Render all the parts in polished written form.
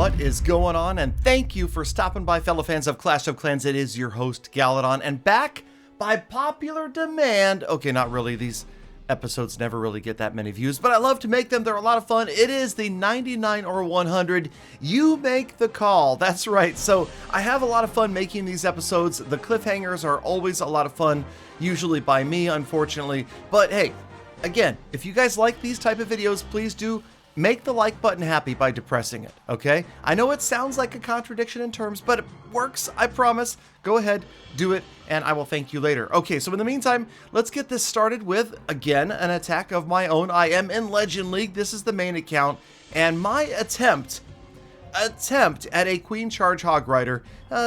What is going on? And thank you for stopping by, fellow fans of Clash of Clans. It is your host, Galadon, and back by popular demand. Okay, not really. These episodes never really get that many views, but I love to make them. They're a lot of fun. It is the 99 or 100. You make the call. That's right. So I have a lot of fun making these episodes. The cliffhangers are always a lot of fun, usually by me, unfortunately. But hey, again, if you guys like these type of videos, please do make the like button happy by depressing it, okay? I know it sounds like a contradiction in terms, but it works, I promise. Go ahead, do it, and I will thank you later. Okay, so in the meantime, let's get this started with, again, an attack of my own. I am in Legend League. This is the main account, and my attempt at a Queen Charge Hog Rider.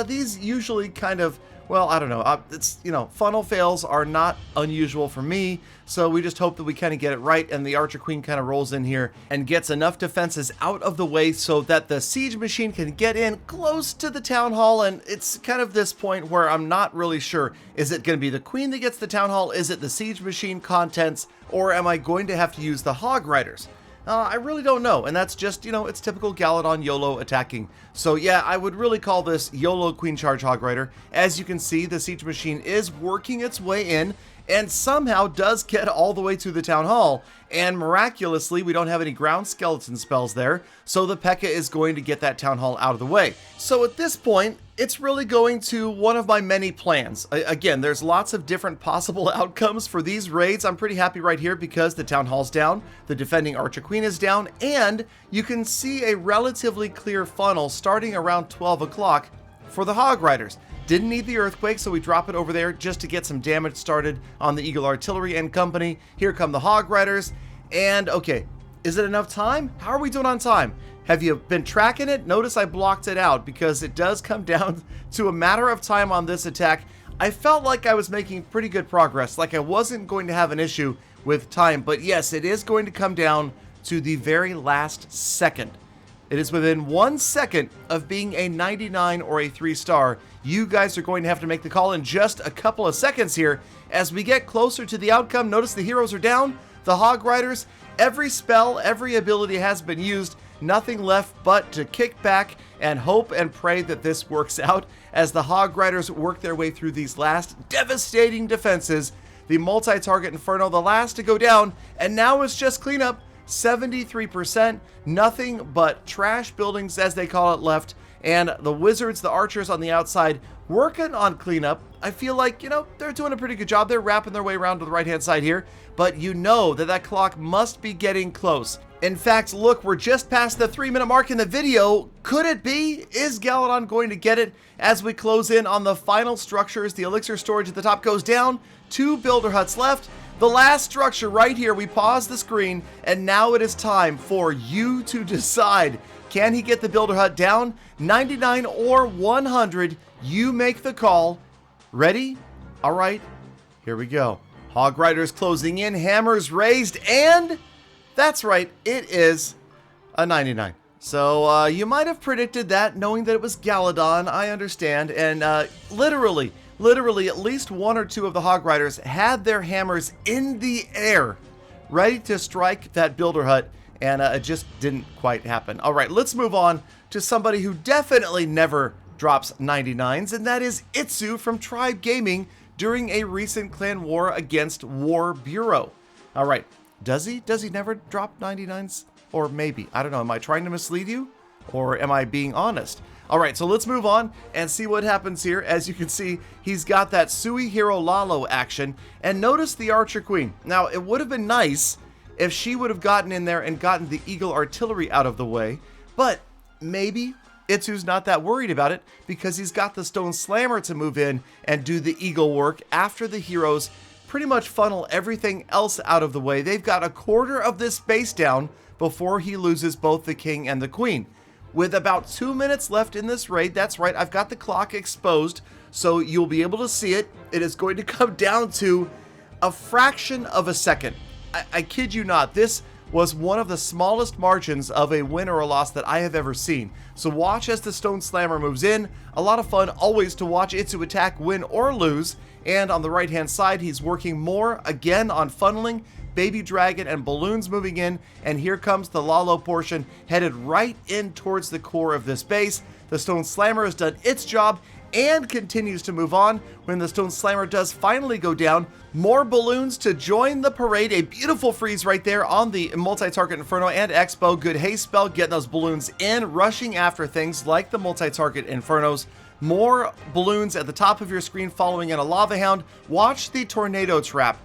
These usually kind of, well, I don't know. It's, you know, funnel fails are not unusual for me, so we just hope that we kind of get it right, and the Archer Queen kind of rolls in here and gets enough defenses out of the way so that the siege machine can get in close to the town hall. And it's kind of this point where I'm not really sure. Is it going to be the Queen that gets the town hall? Is it the siege machine contents? Or am I going to have to use the Hog Riders? I really don't know, and that's just, you know, it's typical Galadon YOLO attacking. So yeah, I would really call this YOLO Queen Charge Hog Rider. As you can see, the siege machine is working its way in, and somehow does get all the way to the town hall, and miraculously, we don't have any ground skeleton spells there, so the P.E.K.K.A. is going to get that town hall out of the way. So at this point, it's really going to one of my many plans. Again, there's lots of different possible outcomes for these raids. I'm pretty happy right here because the town hall's down, the defending Archer Queen is down, and you can see a relatively clear funnel starting around 12 o'clock for the Hog Riders. Didn't need the earthquake, so we drop it over there just to get some damage started on the Eagle Artillery and company. Here come the Hog Riders, and okay, is it enough time? How are we doing on time? Have you been tracking it? Notice I blocked it out because it does come down to a matter of time on this attack. I felt like I was making pretty good progress, like I wasn't going to have an issue with time, but yes, it is going to come down to the very last second. It is within 1 second of being a 99 or a 3-star. You guys are going to have to make the call in just a couple of seconds here. As we get closer to the outcome, notice the heroes are down, the Hog Riders, every spell, every ability has been used. Nothing left but to kick back and hope and pray that this works out as the Hog Riders work their way through these last devastating defenses. The multi-target Inferno, the last to go down, and now it's just cleanup. 73%, nothing but trash buildings, as they call it, left, and the wizards, the archers on the outside, working on cleanup. I feel like, you know, they're doing a pretty good job. They're wrapping their way around to the right-hand side here, but you know that that clock must be getting close. In fact, look, we're just past the 3-minute mark in the video. Could it be? Is Galadon going to get it as we close in on the final structures? The elixir storage at the top goes down. 2 builder huts left. The last structure right here, we pause the screen, and now it is time for you to decide. Can he get the builder hut down? 99 or 100, you make the call. Ready? All right, here we go. Hog Riders closing in, hammers raised, and that's right, it is a 99. So you might have predicted that, knowing that it was Galadon, I understand, and literally, at least 1 or 2 of the Hog Riders had their hammers in the air, ready to strike that builder hut, and it just didn't quite happen. All right, let's move on to somebody who definitely never drops 99s, and that is Itsu from Tribe Gaming during a recent clan war against War Bureau. All right, does he never drop 99s? Or maybe, I don't know, am I trying to mislead you? Or am I being honest? All right, so let's move on and see what happens here. As you can see, he's got that Sui Hero Lalo action. And notice the Archer Queen. Now, it would have been nice if she would have gotten in there and gotten the Eagle Artillery out of the way. But maybe Itsu's not that worried about it because he's got the Stone Slammer to move in and do the Eagle work after the heroes pretty much funnel everything else out of the way. They've got a quarter of this base down before he loses both the King and the Queen. With about 2 minutes left in this raid, that's right, I've got the clock exposed, so you'll be able to see it. It is going to come down to a fraction of a second. I kid you not, this was one of the smallest margins of a win or a loss that I have ever seen. So watch as the Stone Slammer moves in. A lot of fun always to watch Itsu attack, win or lose. And on the right hand side, he's working more again on funneling, Baby Dragon and balloons moving in, and here comes the Lalo portion headed right in towards the core of this base. The Stone Slammer has done its job and continues to move on. When the Stone Slammer does finally go down, more balloons to join the parade. A beautiful freeze right there on the multi-target Inferno and Expo. Good haste spell, getting those balloons in, rushing after things like the multi-target Infernos. More balloons at the top of your screen following in a Lava Hound. Watch the Tornado Trap.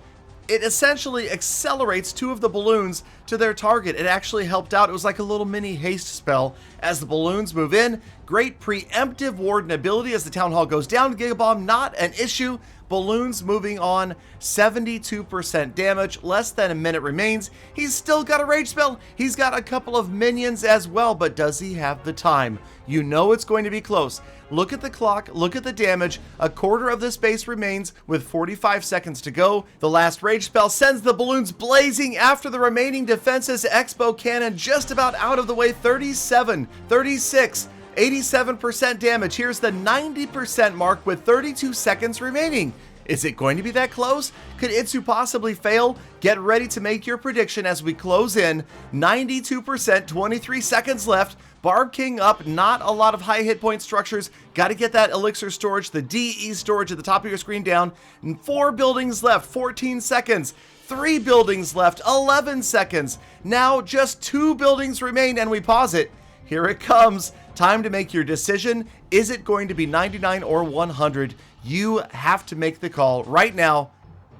It essentially accelerates two of the balloons to their target. It actually helped out. It was like a little mini haste spell as the balloons move in. Great preemptive Warden ability as the Town Hall goes down. Giga Bomb, not an issue. Balloons moving on, 72% damage, less than a minute remains. He's still got a rage spell. He's got a couple of minions as well, but does he have the time? You know it's going to be close. Look at the clock, look at the damage. A quarter of this base remains with 45 seconds to go. The last rage spell sends the balloons blazing after the remaining defenses. Expo Cannon just about out of the way, 37, 36, 87% damage. Here's the 90% mark with 32 seconds remaining. Is it going to be that close? Could Itsu possibly fail? Get ready to make your prediction as we close in. 92%, 23 seconds left. Barb King up, not a lot of high hit point structures. Got to get that elixir storage, the DE storage at the top of your screen down. And 4 buildings left, 14 seconds. 3 buildings left, 11 seconds. Now just 2 buildings remain and we pause it. Here it comes. Time to make your decision. Is it going to be 99 or 100? You have to make the call right now.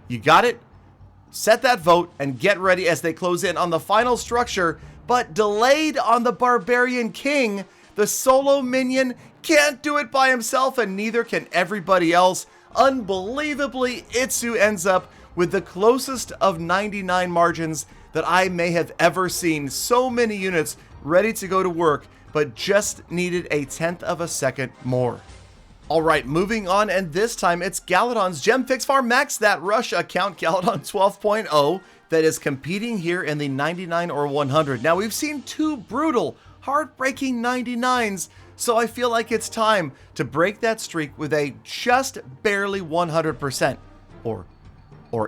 You got it? Set that vote and get ready as they close in on the final structure, but delayed on the Barbarian King. The solo minion can't do it by himself, and neither can everybody else. Unbelievably, Itsu ends up with the closest of 99 margins that I may have ever seen. So many units ready to go to work, but just needed a 1/10 of a second more. All right, moving on, and this time it's Galadon's Gem Fix Farm Max that Rush account, Galadon 12.0, that is competing here in the 99 or 100. Now, we've seen 2 brutal, heartbreaking 99s, so I feel like it's time to break that streak with a just barely 100%. Or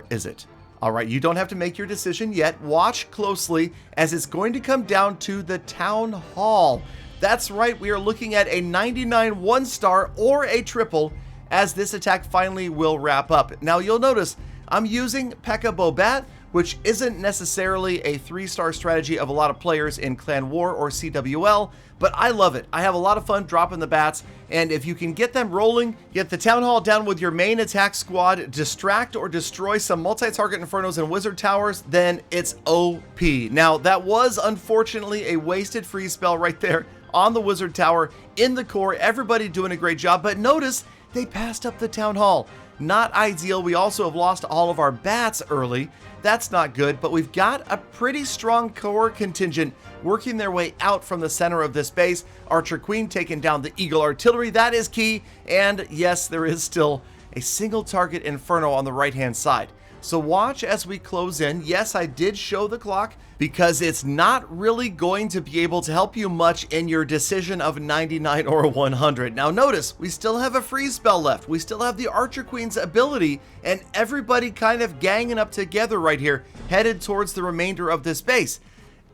is it? All right, you don't have to make your decision yet. Watch closely as it's going to come down to the Town Hall. That's right, we are looking at a 99 1-star or a triple as this attack finally will wrap up. Now you'll notice I'm using P.E.K.K.A. Bobat, which isn't necessarily a 3-star strategy of a lot of players in Clan War or CWL, but I love it. I have a lot of fun dropping the bats, and if you can get them rolling, get the Town Hall down with your main attack squad, distract or destroy some multi-target Infernos and Wizard Towers, then it's OP. Now, that was unfortunately a wasted free spell right there on the Wizard Tower in the core. Everybody doing a great job, but notice they passed up the Town Hall. Not ideal. We also have lost all of our bats early. That's not good, but we've got a pretty strong core contingent working their way out from the center of this base. Archer Queen taking down the Eagle Artillery. That is key. And yes, there is still a single target Inferno on the right-hand side. So watch as we close in. Yes, I did show the clock because it's not really going to be able to help you much in your decision of 99 or 100. Now notice, we still have a freeze spell left. We still have the Archer Queen's ability, and everybody kind of ganging up together right here, headed towards the remainder of this base.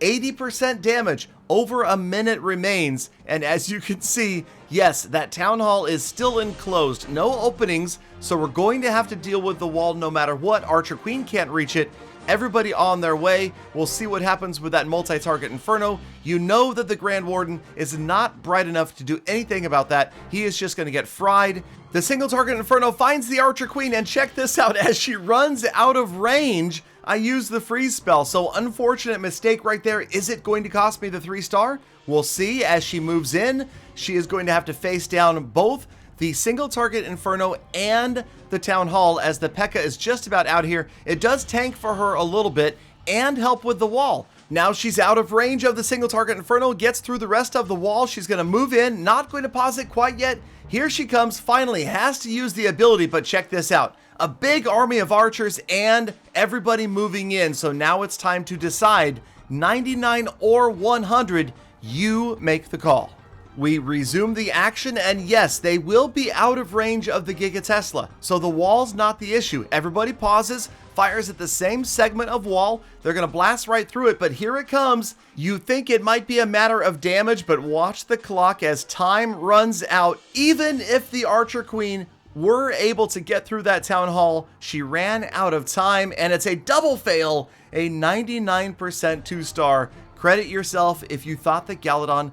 80% damage, over a minute remains, and as you can see, yes, that Town Hall is still enclosed, no openings, so we're going to have to deal with the wall no matter what. Archer Queen can't reach it. Everybody on their way. We'll see what happens with that multi-target Inferno. You know that the Grand Warden is not bright enough to do anything about that. He is just going to get fried. The single target Inferno finds the Archer Queen, and check this out, as she runs out of range, I use the freeze spell. So unfortunate mistake right there. Is it going to cost me the 3-star? We'll see as she moves in. She is going to have to face down both the single target Inferno and the Town Hall as the P.E.K.K.A. is just about out here. It does tank for her a little bit and help with the wall. Now she's out of range of the single target Inferno, gets through the rest of the wall. She's going to move in, not going to pause it quite yet. Here she comes, finally has to use the ability, but check this out. a big army of archers, and everybody moving in. So now it's time to decide 99 or 100. You make the call. We resume the action, and yes, they will be out of range of the Giga Tesla, so the wall's not the issue. Everybody pauses, fires at the same segment of wall. They're going to blast right through it, but here it comes. You think it might be a matter of damage, but watch the clock as time runs out. Even if the Archer Queen were able to get through that town hall, she ran out of time, and it's a double fail, a 99% 2-star. Credit yourself if you thought that Galadon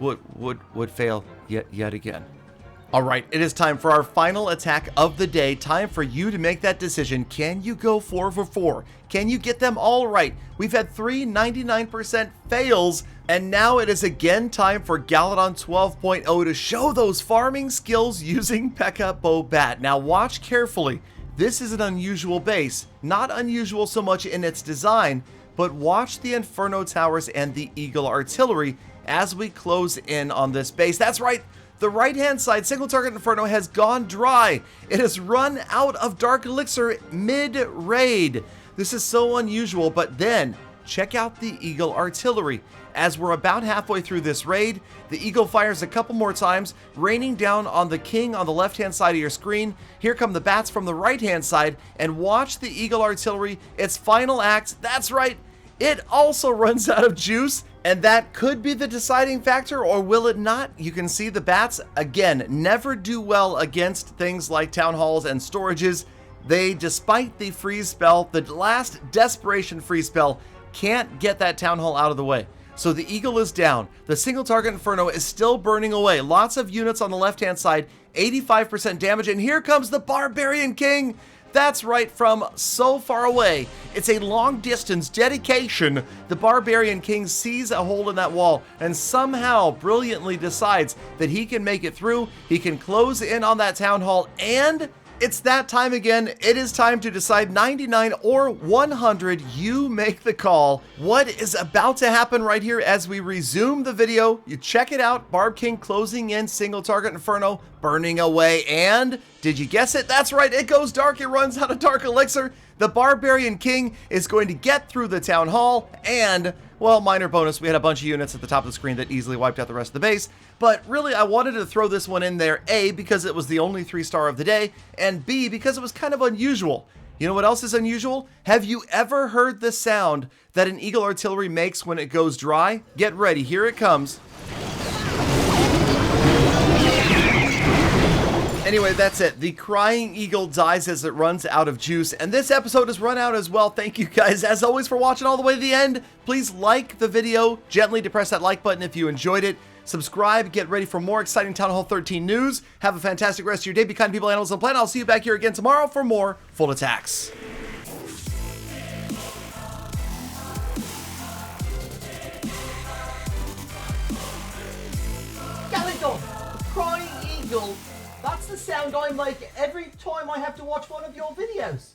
would fail yet again. All right, it is time for our final attack of the day. Time for you to make that decision. Can you go 4 for 4? Can you get them all right? We've had 3 99% fails, and now it is again time for Galadon 12.0 to show those farming skills using P.E.K.K.A. Bow Bat. Now watch carefully. This is an unusual base. Not unusual so much in its design, but watch the Inferno Towers and the Eagle Artillery as we close in on this base. That's right, the right-hand side single target Inferno has gone dry. It has run out of Dark Elixir mid-raid. This is so unusual, but then check out the Eagle Artillery. As we're about halfway through this raid, the Eagle fires a couple more times, raining down on the King on the left-hand side of your screen. Here come the bats from the right-hand side, and watch the Eagle Artillery, its final act. That's right, it also runs out of juice, and that could be the deciding factor, or will it not? You can see the bats, again, never do well against things like town halls and storages. They, despite the freeze spell, the last desperation freeze spell, can't get that town hall out of the way. So the Eagle is down. The single target Inferno is still burning away. Lots of units on the left-hand side, 85% damage, and here comes the Barbarian King. That's right, from so far away. It's a long-distance dedication. The Barbarian King sees a hole in that wall and somehow brilliantly decides that he can make it through. He can close in on that town hall, and it's that time again. It is time to decide 99 or 100. You make the call. What is about to happen right here as we resume the video? You check it out. Barb King closing in, single target Inferno, burning away, and did you guess it? That's right, it goes dark. It runs out of Dark Elixir. The Barbarian King is going to get through the town hall, and, well, minor bonus, we had a bunch of units at the top of the screen that easily wiped out the rest of the base, but really I wanted to throw this one in there, A, because it was the only 3-star of the day, and B, because it was kind of unusual. You know what else is unusual? Have you ever heard the sound that an Eagle Artillery makes when it goes dry? Get ready, here it comes. Anyway, that's it. The Crying Eagle dies as it runs out of juice, and this episode has run out as well. Thank you guys, as always, for watching all the way to the end. Please like the video. Gently depress that like button if you enjoyed it. Subscribe. Get ready for more exciting Town Hall 13 news. Have a fantastic rest of your day. Be kind to people, animals, and planet. I'll see you back here again tomorrow for more Full Attacks. Galadon, the Crying Eagle. That's the sound I make every time I have to watch one of your videos.